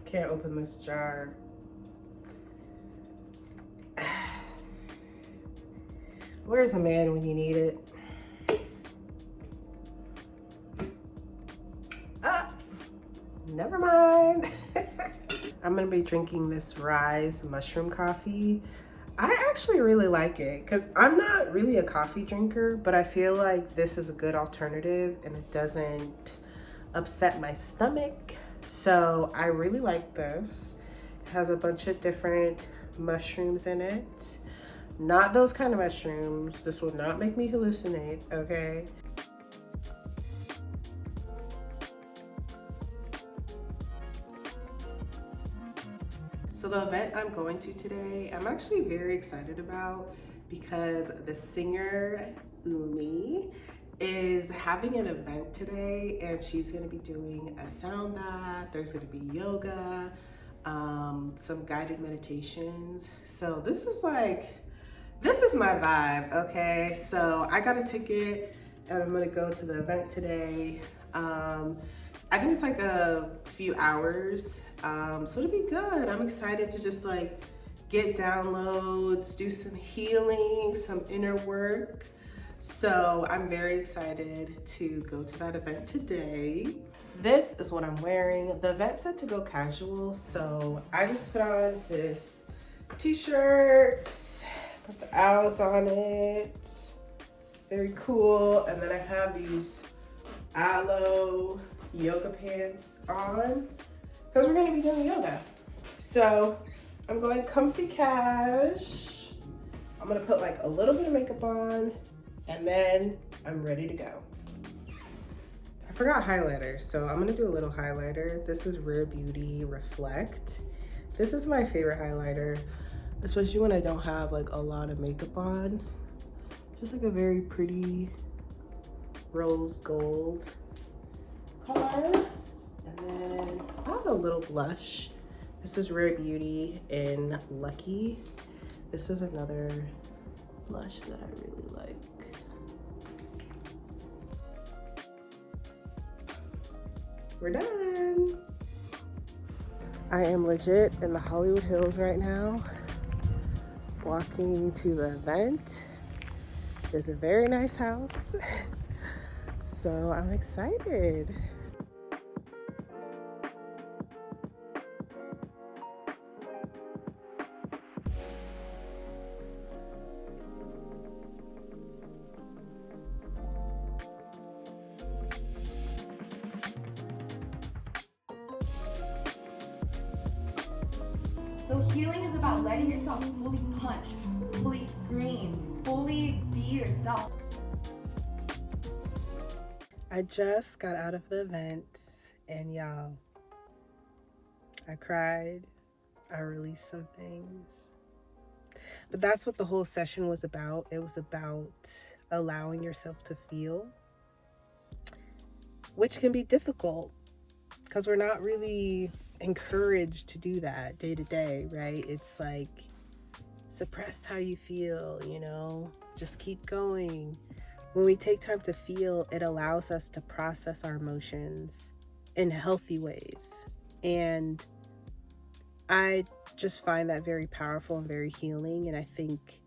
can't open this jar. Where's a man when you need it? Ah, never mind. I'm gonna be drinking this Rise mushroom coffee. I actually really like it because I'm not really a coffee drinker, but I feel like this is a good alternative and it doesn't upset my stomach. So I really like this. It has a bunch of different mushrooms in it. Not those kind of mushrooms. This will not make me hallucinate, okay? So the event I'm going to today, I'm actually very excited about because the singer Umi is having an event today and she's gonna be doing a sound bath. There's gonna be yoga, some guided meditations. So this is my vibe, okay? So I got a ticket and I'm gonna go to the event today. I think it's like a few hours, so it'll be good. I'm excited to just like get downloads, do some healing, some inner work. So I'm very excited to go to that event today. This is what I'm wearing. The event said to go casual, so I just put on this t-shirt, got the owls on it, very cool. And then I have these aloe yoga pants on because we're gonna be doing yoga. So I'm going comfy cash. I'm gonna put like a little bit of makeup on and then I'm ready to go. I forgot highlighter, so I'm gonna do a little highlighter. This is Rare Beauty Reflect. This is my favorite highlighter, especially when I don't have like a lot of makeup on. Just like a very pretty rose gold color. And then I have a little blush. This is Rare Beauty in Lucky. This is another blush that I really like. We're done. I am legit in the Hollywood Hills right now, walking to the event. It's a very nice house, so I'm excited. So healing is about letting yourself fully punch, fully scream, fully be yourself. I just got out of the event and y'all, I cried, I released some things. But that's what the whole session was about. It was about allowing yourself to feel, which can be difficult because we're not really encouraged to do that day to day, right? It's like suppress how you feel, you know, just keep going. When we take time to feel, it allows us to process our emotions in healthy ways. And I just find that very powerful and very healing. And I think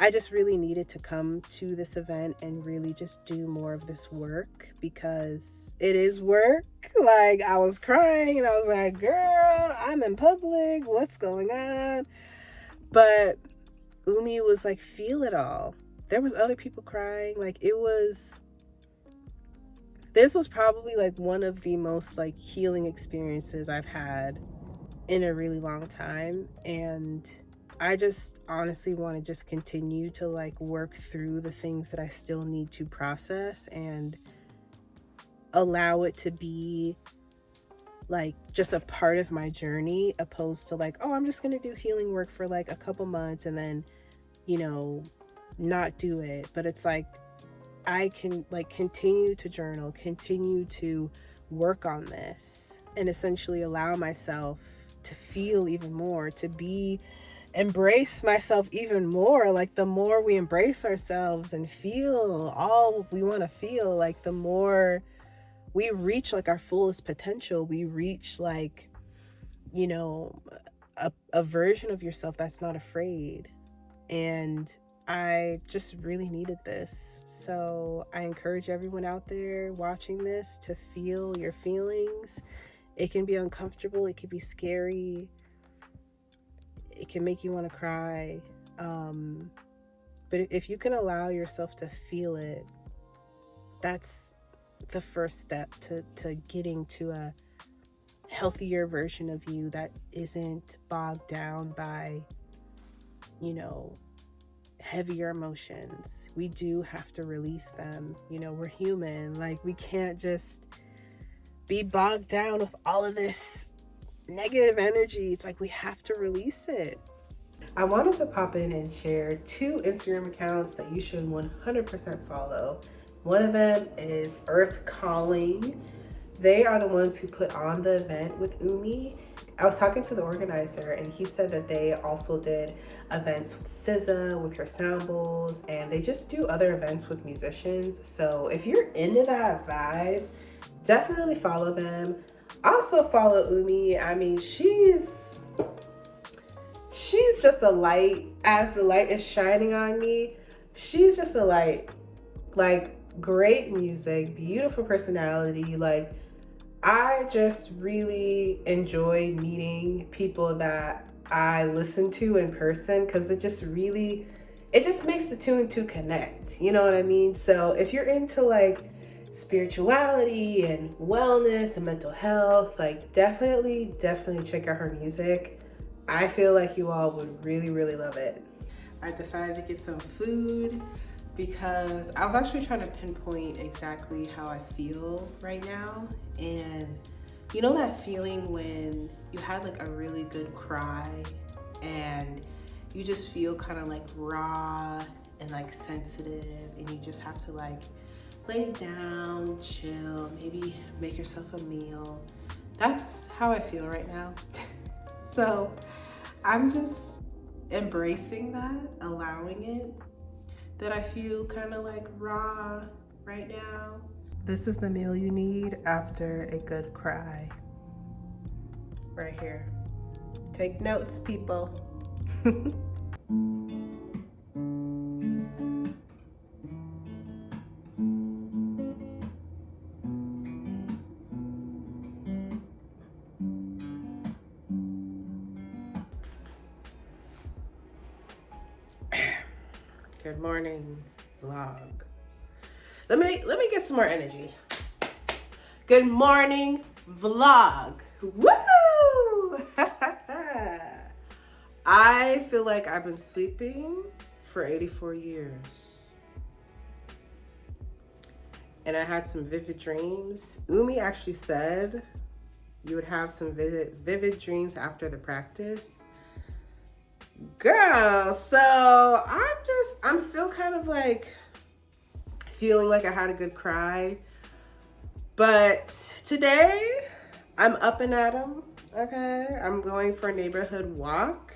I just really needed to come to this event and really just do more of this work because it is work. Like, I was crying and I was like, girl, I'm in public. What's going on? But Umi was like, feel it all. There was other people crying. Like, this was probably like one of the most like healing experiences I've had in a really long time. And I just honestly want to just continue to like work through the things that I still need to process and allow it to be like just a part of my journey, opposed to like, oh, I'm just going to do healing work for like a couple months and then, you know, not do it. But it's like, I can like continue to journal, continue to work on this, and essentially allow myself to feel even more, to embrace myself even more. Like, the more we embrace ourselves and feel all we want to feel, like the more we reach like our fullest potential. We reach like you know, a version of yourself that's not afraid. And I just really needed this. So I encourage everyone out there watching this to feel your feelings. It can be uncomfortable, it can be scary, it can make you want to cry. But if you can allow yourself to feel it, that's the first step to getting to a healthier version of you that isn't bogged down by, heavier emotions. We do have to release them. We're human. Like, we can't just be bogged down with all of this negative energy. It's like we have to release it. I wanted to pop in and share 2 Instagram accounts that you should 100% follow. One of them is Earth Calling. They are the ones who put on the event with Umi. I was talking to the organizer and he said that they also did events with SZA, with her sound bowls, and they just do other events with musicians. So if you're into that vibe, definitely follow them. Also follow Umi. I mean, she's just a light. As the light is shining on me, she's just a light. Like, great music, beautiful personality. Like, I just really enjoy meeting people that I listen to in person, because it just makes the 2 and 2 connect. You know what I mean? So if you're into like spirituality and wellness and mental health, like definitely check out her music. I feel like you all would really, really love it. I decided to get some food because I was actually trying to pinpoint exactly how I feel right now. And you know that feeling when you had like a really good cry and you just feel kind of like raw and like sensitive, and you just have to like lay down, chill, maybe make yourself a meal. That's how I feel right now. So I'm just embracing that, allowing it, that I feel kind of like raw right now. This is the meal you need after a good cry. Right here. Take notes, people. Good morning, vlog. Let me get some more energy. Good morning, vlog. Woo! I feel like I've been sleeping for 84 years. And I had some vivid dreams. Umi actually said you would have some vivid dreams after the practice. Girl, so I'm still kind of like feeling like I had a good cry. But today I'm up and at 'em, okay? I'm going for a neighborhood walk.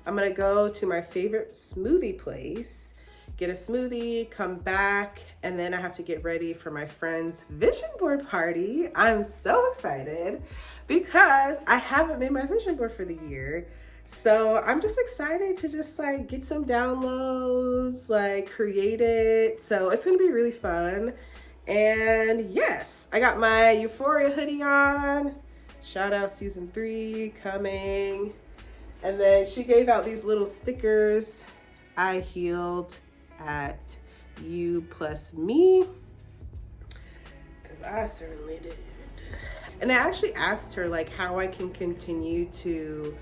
I'm gonna go to my favorite smoothie place, get a smoothie, come back, and then I have to get ready for my friend's vision board party. I'm so excited because I haven't made my vision board for the year. So I'm just excited to just like get some downloads, like create it. So it's gonna be really fun. And yes, I got my Euphoria hoodie on. Shout out season 3 coming. And then she gave out these little stickers. I healed at you plus me. Because I certainly did. And I actually asked her like how I can continue to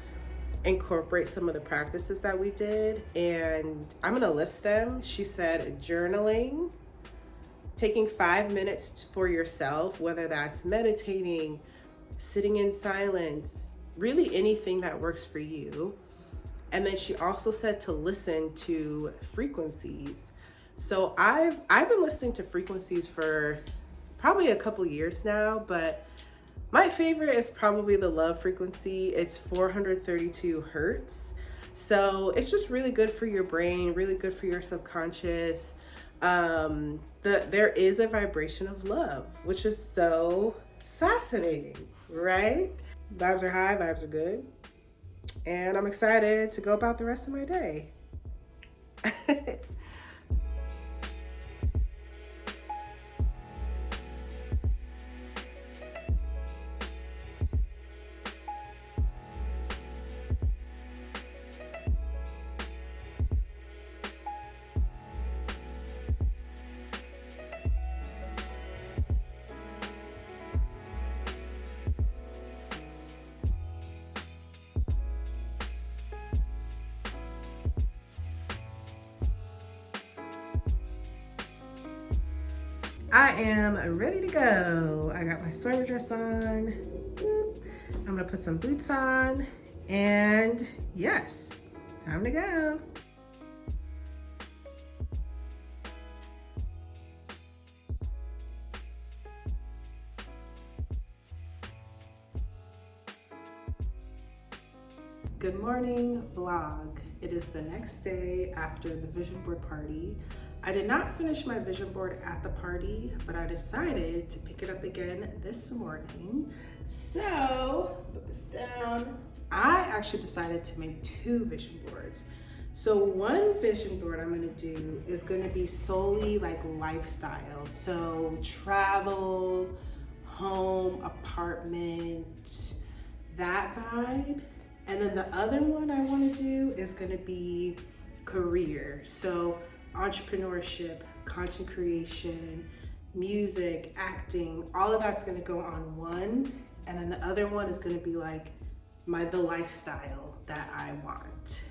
incorporate some of the practices that we did, and I'm gonna list them. She said journaling, taking 5 minutes for yourself, whether that's meditating, sitting in silence, really anything that works for you. And then she also said to listen to frequencies. So I've been listening to frequencies for probably a couple years now, but my favorite is probably the love frequency. It's 432 hertz. So it's just really good for your brain, really good for your subconscious. There is a vibration of love, which is so fascinating, right? Vibes are high, vibes are good. And I'm excited to go about the rest of my day. I am ready to go. I got my swimmer dress on. I'm gonna put some boots on, and yes, time to go. Good morning, vlog. It is the next day after the vision board party. I did not finish my vision board at the party, but I decided to pick it up again this morning. So, put this down. I actually decided to make 2 vision boards. So one vision board I'm gonna do is gonna be solely like lifestyle. So travel, home, apartment, that vibe. And then the other one I wanna do is gonna be career. So entrepreneurship, content creation, music, acting, all of that's gonna go on one. And then the other one is gonna be like the lifestyle that I want.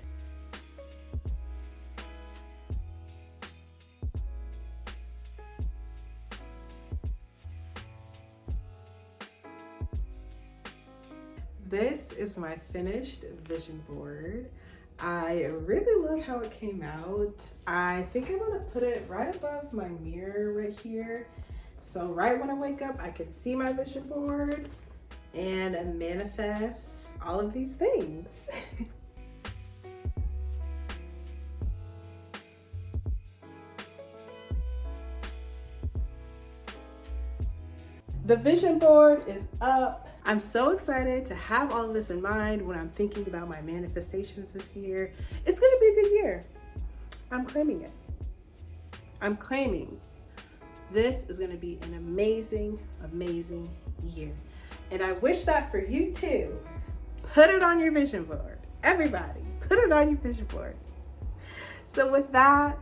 This is my finished vision board. I really love how it came out. I think I'm gonna put it right above my mirror right here. So right when I wake up, I can see my vision board and manifest all of these things. The vision board is up. I'm so excited to have all of this in mind when I'm thinking about my manifestations this year. It's gonna be a good year. I'm claiming it. I'm claiming this is gonna be an amazing, amazing year. And I wish that for you too. Put it on your vision board. Everybody, put it on your vision board. So with that,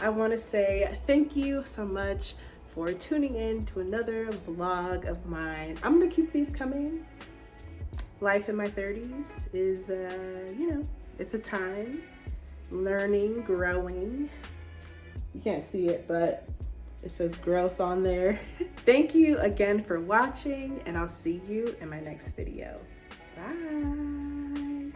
I wanna say thank you so much for tuning in to another vlog of mine. I'm gonna keep these coming. Life in my 30s is, it's a time, learning, growing. You can't see it, but it says growth on there. Thank you again for watching, and I'll see you in my next video. Bye.